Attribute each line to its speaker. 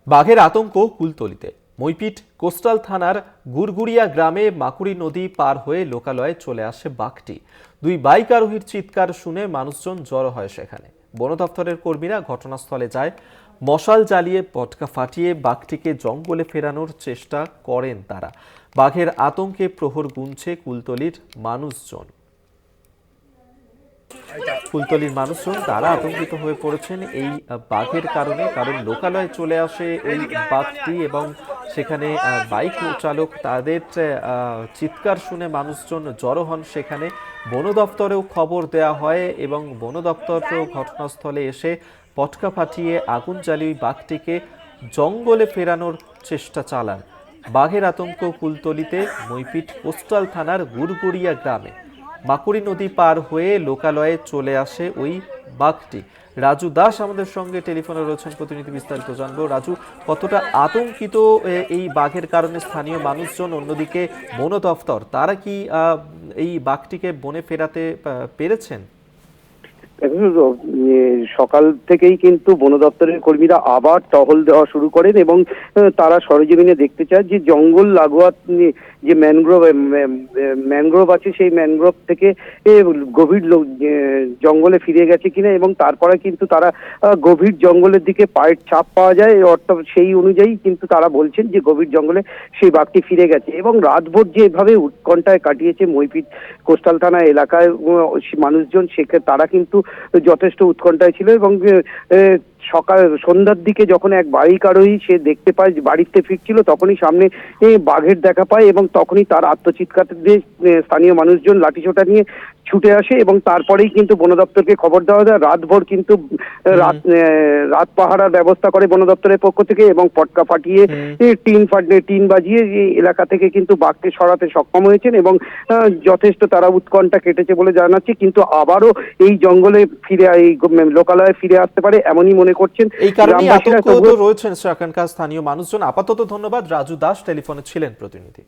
Speaker 1: বাঘের আতঙ্ক কুলতলিতে। মইপিট কোস্টাল থানার গুড়গুড়িয়া গ্রামে মাকুড়ি নদী পার হয়ে লোকালয়ে চলে আসে বাঘটি। দুই বাইক আরোহীর চিৎকার শুনে মানুষজন জড়ো হয় সেখানে। বন দপ্তরের কর্মীরা ঘটনাস্থলে যায়। মশাল জ্বালিয়ে পটকা ফাটিয়ে বাঘটিকে জঙ্গলে ফেরানোর চেষ্টা করেন তারা। বাঘের আতঙ্কে প্রহর গুনছে কুলতলির মানুষজন। কুলতলির মানুষজন তারা আতঙ্কিত হয়ে পড়েছেন এই বাঘের কারণে, কারণ লোকালয়ে চলে আসে ওই বাঘটি এবং সেখানে বাইক চালক তাদের চিৎকার শুনে মানুষজন জড়ো হন সেখানে। বন দপ্তরেও খবর দেওয়া হয় এবং বন দপ্তরও ঘটনাস্থলে এসে পটকা ফাটিয়ে আগুন জ্বালিয়ে ওই বাঘটিকে জঙ্গলে ফেরানোর চেষ্টা চালান। বাঘের আতঙ্ক কুলতলিতে মইপিট কোস্টাল থানার গুড়গুড়িয়া গ্রামে। মাকুড়ি নদী পার হয়ে লোকালয়ে চলে আসে ওই বাঘটি। রাজু দাস আমাদের সঙ্গে টেলিফোনে রয়েছেন, প্রতিনিধি বিস্তারিত জানবো। রাজু, কতটা আতঙ্কিত এই বাঘের কারণে স্থানীয় মানুষজন, অন্যদিকে বন দফতর তারা কি এই বাঘটিকে বনে ফেরাতে পেরেছেন?
Speaker 2: সকাল থেকেই কিন্তু বন দপ্তরের কর্মীরা আবার টহল দেওয়া শুরু করেন এবং তারা সরেজমিনে দেখতে চায় যে জঙ্গল লাগোয়া যে ম্যানগ্রোভ আছে সেই ম্যানগ্রোভ থেকে গভীর জঙ্গলে ফিরে গেছে কিনা, এবং তারপরে কিন্তু তারা গভীর জঙ্গলের দিকে পায়ের ছাপ পাওয়া যায়। অর্থাৎ সেই অনুযায়ী কিন্তু তারা বলছেন যে গভীর জঙ্গলে সেই বাঘটি ফিরে গেছে। এবং রাতভর যেভাবে উৎকণ্ঠায় কাটিয়েছে মইপিট কোস্টাল থানা এলাকায় মানুষজন, সেক্ষেত্রে তারা কিন্তু যথেষ্ট উৎকণ্ঠায় ছিল। এবং সন্ধ্যার দিকে যখন এক বাইক আরোহী সে দেখতে পায় বাড়িতে ফিরছিল, তখনই সামনে বাঘের দেখা পায় এবং তখনই তার আত্মচিৎকার দিয়ে স্থানীয় মানুষজন লাঠিসোঁটা নিয়ে ছুটে আসে এবং তারপরেই কিন্তু বন দপ্তরকে খবর দেওয়া যায়। রাতভর কিন্তু রাত পাহারার ব্যবস্থা করে বন দপ্তরের পক্ষ থেকে এবং পটকা ফাটিয়ে টিন বাজিয়ে এলাকা থেকে কিন্তু বাঘকে সরাতে সক্ষম হয়েছেন এবং যথেষ্ট তারা উৎকণ্ঠা কেটেছে বলে জানাচ্ছে। কিন্তু আবারও এই জঙ্গলে ফিরে, এই লোকালয়ে ফিরে আসতে পারে এমনই মনে করছেন।
Speaker 1: এই কারণে আতঙ্কিত রয়েছেন সেখানকার স্থানীয় মানুষজন। আপাতত ধন্যবাদ। রাজু দাস টেলিফোনে ছিলেন প্রতিনিধি।